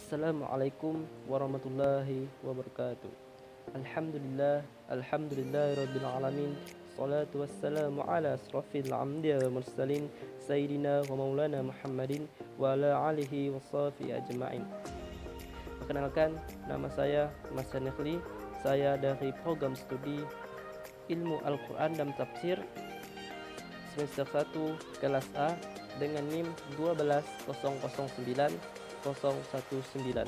Assalamualaikum warahmatullahi wabarakatuh. Alhamdulillahirabbil alamin. Salatu wassalamu ala asrafil anbiya wal mursalin sayyidina wa maulana Muhammadin wa ala alihi washabihi ajma'in. Perkenalkan, nama saya Mas Sanehli. Saya dari program studi Ilmu Al-Quran dan Tafsir semester 1 kelas A dengan NIM 12009 019.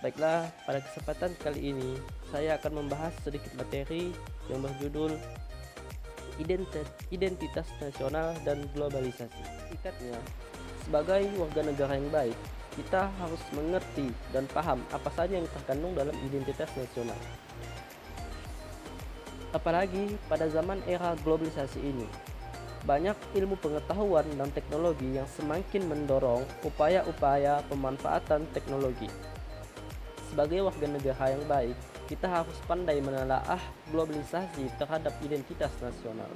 Baiklah, pada kesempatan kali ini saya akan membahas sedikit materi yang berjudul Identitas Nasional dan Globalisasi. Ikatnya, sebagai warga negara yang baik, kita harus mengerti dan paham apa saja yang terkandung dalam identitas nasional. Apalagi pada zaman era globalisasi ini, banyak ilmu pengetahuan dan teknologi yang semakin mendorong upaya-upaya pemanfaatan teknologi. Sebagai warga negara yang baik, kita harus pandai menelaah globalisasi terhadap identitas nasional.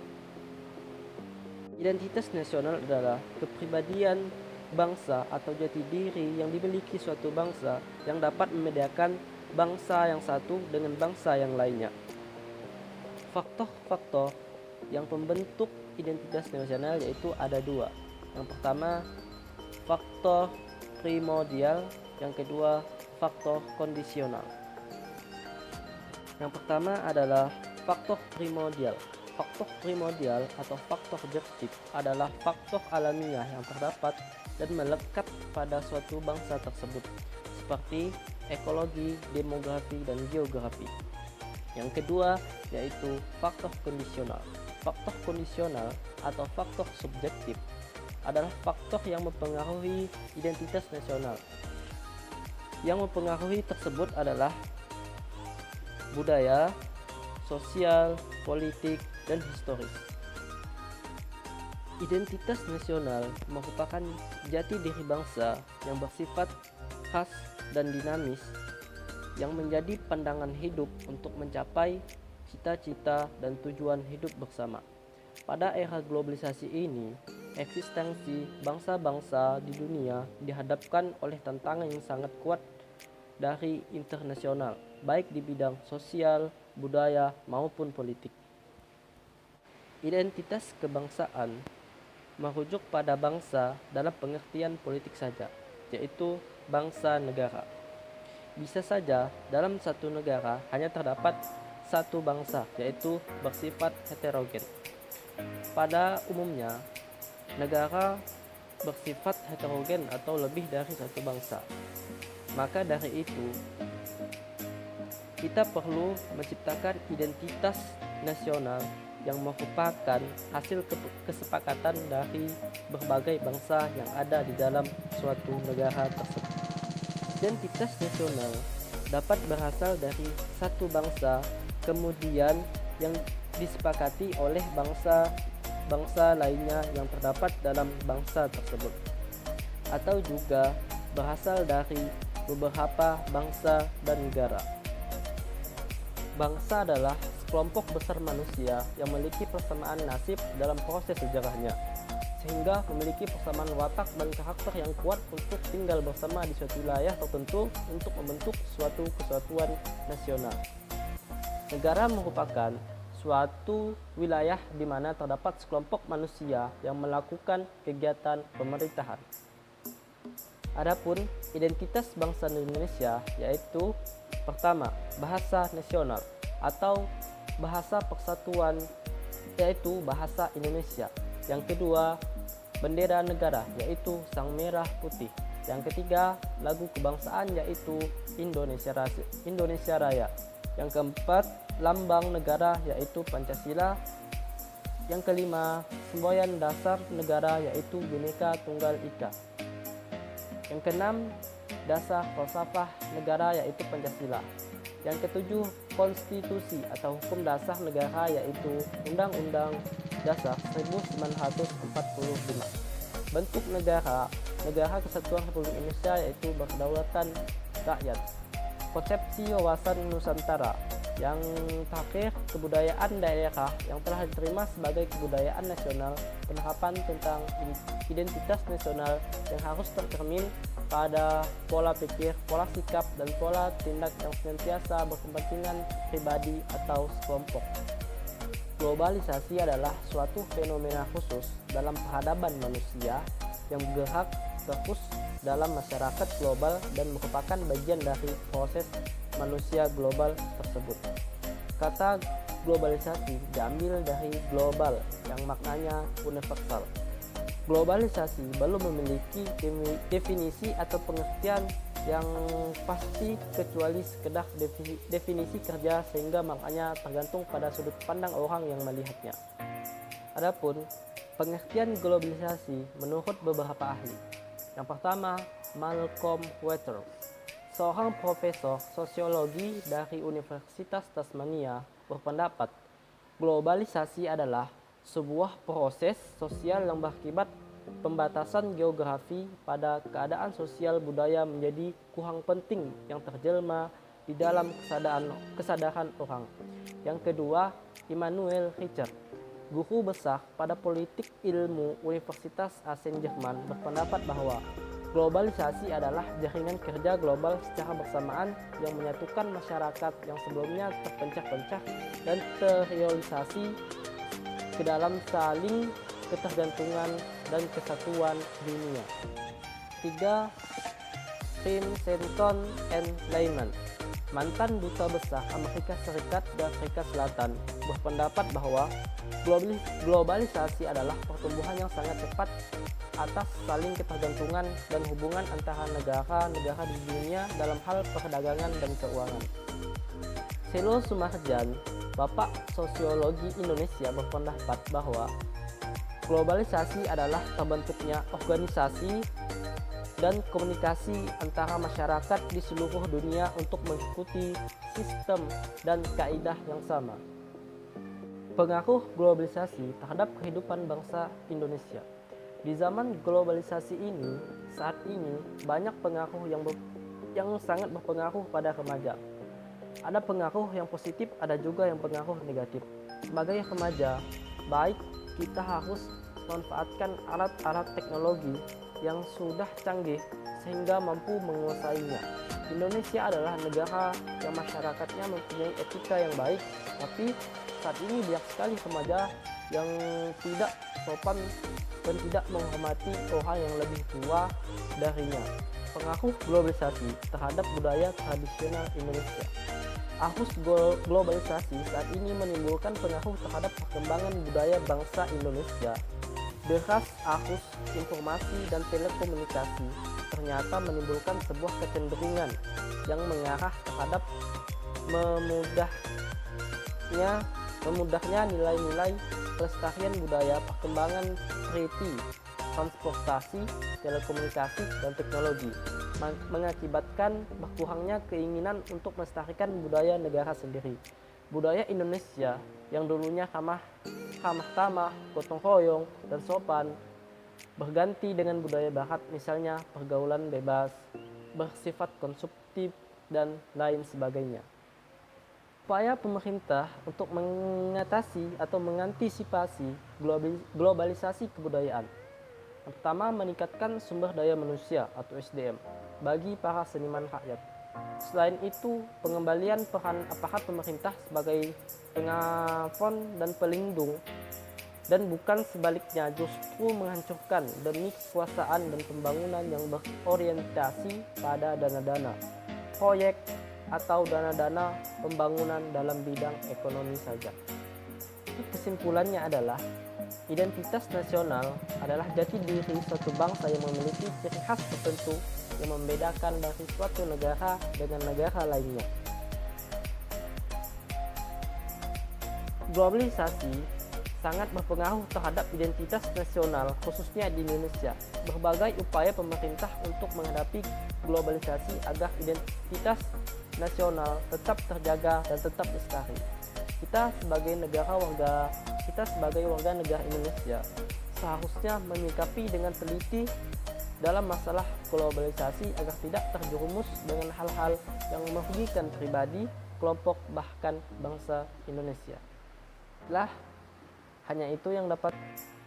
Identitas nasional adalah kepribadian bangsa atau jati diri yang dimiliki suatu bangsa yang dapat membedakan bangsa yang satu dengan bangsa yang lainnya. Faktor-faktor yang membentuk identitas nasional yaitu ada dua. Yang pertama, faktor primordial, yang kedua, faktor kondisional. Yang pertama adalah faktor primordial. Faktor primordial atau faktor objektif adalah faktor alamiah yang terdapat dan melekat pada suatu bangsa tersebut, seperti ekologi, demografi, dan geografi. Yang kedua yaitu faktor kondisional. Faktor kondisional atau faktor subjektif adalah faktor yang mempengaruhi identitas nasional. Yang mempengaruhi tersebut adalah budaya, sosial, politik, dan historis. Identitas nasional merupakan jati diri bangsa yang bersifat khas dan dinamis, yang menjadi pandangan hidup untuk mencapai cita-cita dan tujuan hidup bersama. Pada era globalisasi ini, eksistensi bangsa-bangsa di dunia dihadapkan oleh tantangan yang sangat kuat dari internasional, baik di bidang sosial, budaya, maupun politik. Identitas kebangsaan merujuk pada bangsa dalam pengertian politik saja, yaitu bangsa negara. Bisa saja dalam satu negara hanya terdapat satu bangsa, yaitu bersifat heterogen. Pada umumnya, negara bersifat heterogen atau lebih dari satu bangsa. Maka dari itu, kita perlu menciptakan identitas nasional yang merupakan hasil kesepakatan dari berbagai bangsa yang ada di dalam suatu negara tersebut. Identitas nasional dapat berasal dari satu bangsa, kemudian yang disepakati oleh bangsa lainnya yang terdapat dalam bangsa tersebut, atau juga berasal dari beberapa bangsa dan negara. Bangsa adalah sekelompok besar manusia yang memiliki persamaan nasib dalam proses sejarahnya, sehingga memiliki persamaan watak dan karakter yang kuat untuk tinggal bersama di suatu wilayah tertentu untuk membentuk suatu kesatuan nasional. Negara merupakan suatu wilayah di mana terdapat sekelompok manusia yang melakukan kegiatan pemerintahan. Adapun identitas bangsa Indonesia yaitu pertama, bahasa nasional atau bahasa persatuan, yaitu bahasa Indonesia. Yang kedua, bendera negara, yaitu sang merah putih. Yang ketiga, lagu kebangsaan, yaitu Indonesia Raya. Yang keempat, lambang negara, yaitu Pancasila. Yang kelima, semboyan dasar negara, yaitu Bhinneka Tunggal Ika. Yang keenam, dasar falsafah negara, yaitu Pancasila. Yang ketujuh, konstitusi atau hukum dasar negara, yaitu Undang-Undang Dasar 1945. Bentuk negara Kesatuan Republik Indonesia yaitu berkedaulatan rakyat. Konsepsi wawasan Nusantara. Yang terakhir, kebudayaan daerah yang telah diterima sebagai kebudayaan nasional, penerapan tentang identitas nasional yang harus tercermin pada pola pikir, pola sikap, dan pola tindak yang senantiasa berkepentingan pribadi atau sekelompok. Globalisasi adalah suatu fenomena khusus dalam peradaban manusia yang berhak fokus dalam masyarakat global dan merupakan bagian dari proses manusia global tersebut. Kata globalisasi diambil dari global yang maknanya universal. Globalisasi belum memiliki definisi atau pengertian yang pasti kecuali sekedar definisi kerja, sehingga maknanya tergantung pada sudut pandang orang yang melihatnya. Adapun pengertian globalisasi menurut beberapa ahli. Yang pertama, Malcolm Waters, seorang profesor sosiologi dari Universitas Tasmania, berpendapat globalisasi adalah sebuah proses sosial yang berakibat pembatasan geografi pada keadaan sosial budaya menjadi kurang penting yang terjelma di dalam kesadaran orang. Yang kedua, Immanuel Richard, guru besar pada politik ilmu Universitas Aachen Jerman, berpendapat bahwa globalisasi adalah jaringan kerja global secara bersamaan yang menyatukan masyarakat yang sebelumnya terpencah-pencah dan terrealisasi ke dalam saling ketergantungan dan kesatuan dunia. 3. Princeton and Lyman, mantan duta besar Amerika Serikat dan Afrika Selatan, berpendapat bahwa globalisasi adalah pertumbuhan yang sangat cepat atas saling ketergantungan dan hubungan antara negara-negara di dunia dalam hal perdagangan dan keuangan. Selo Sumarjan, Bapak Sosiologi Indonesia, berpendapat bahwa globalisasi adalah terbentuknya organisasi dan komunikasi antara masyarakat di seluruh dunia untuk mengikuti sistem dan kaidah yang sama. Pengaruh globalisasi terhadap kehidupan bangsa Indonesia. Di zaman globalisasi ini, saat ini banyak pengaruh yang sangat berpengaruh pada remaja. Ada pengaruh yang positif, ada juga yang pengaruh negatif. Sebagai remaja, baik kita harus memanfaatkan alat-alat teknologi yang sudah canggih sehingga mampu menguasainya. Indonesia adalah negara yang masyarakatnya mempunyai etika yang baik, tapi saat ini banyak sekali remaja yang tidak sopan dan tidak menghormati orang yang lebih tua darinya. Pengaruh globalisasi terhadap budaya tradisional Indonesia. Arus globalisasi saat ini menimbulkan pengaruh terhadap perkembangan budaya bangsa Indonesia. Deras arus informasi dan telekomunikasi ternyata menimbulkan sebuah kecenderungan yang mengarah terhadap memudahnya nilai-nilai pelestarian budaya, perkembangan kreatif, transportasi, telekomunikasi, dan teknologi, mengakibatkan berkurangnya keinginan untuk melestarikan budaya negara sendiri. Budaya Indonesia yang dulunya ramah tamah, gotong royong, dan sopan berganti dengan budaya barat, misalnya pergaulan bebas, bersifat konsumtif, dan lain sebagainya. Upaya pemerintah untuk mengatasi atau mengantisipasi globalisasi kebudayaan. Yang pertama, meningkatkan sumber daya manusia atau SDM bagi para seniman rakyat. Selain itu, pengembalian peran aparat pemerintah sebagai pengafon dan pelindung, dan bukan sebaliknya justru menghancurkan demi kekuasaan dan pembangunan yang berorientasi pada dana-dana proyek atau dana-dana pembangunan dalam bidang ekonomi saja. Kesimpulannya adalah identitas nasional adalah jati diri suatu bangsa yang memiliki ciri khas tertentu yang membedakan dari suatu negara dengan negara lainnya. Globalisasi sangat berpengaruh terhadap identitas nasional, khususnya di Indonesia. Berbagai upaya pemerintah untuk menghadapi globalisasi agar identitas nasional tetap terjaga dan tetap lestari. Kita sebagai warga negara Indonesia seharusnya menyikapi dengan teliti dalam masalah globalisasi agar tidak terjerumus dengan hal-hal yang merugikan pribadi, kelompok, bahkan bangsa Indonesia. Hanya itu yang dapat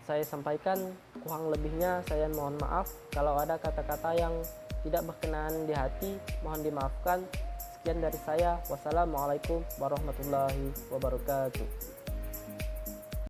saya sampaikan. Kurang lebihnya saya mohon maaf. Kalau ada kata-kata yang tidak berkenan di hati, mohon dimaafkan. Sekian dari saya. Wassalamualaikum warahmatullahi wabarakatuh.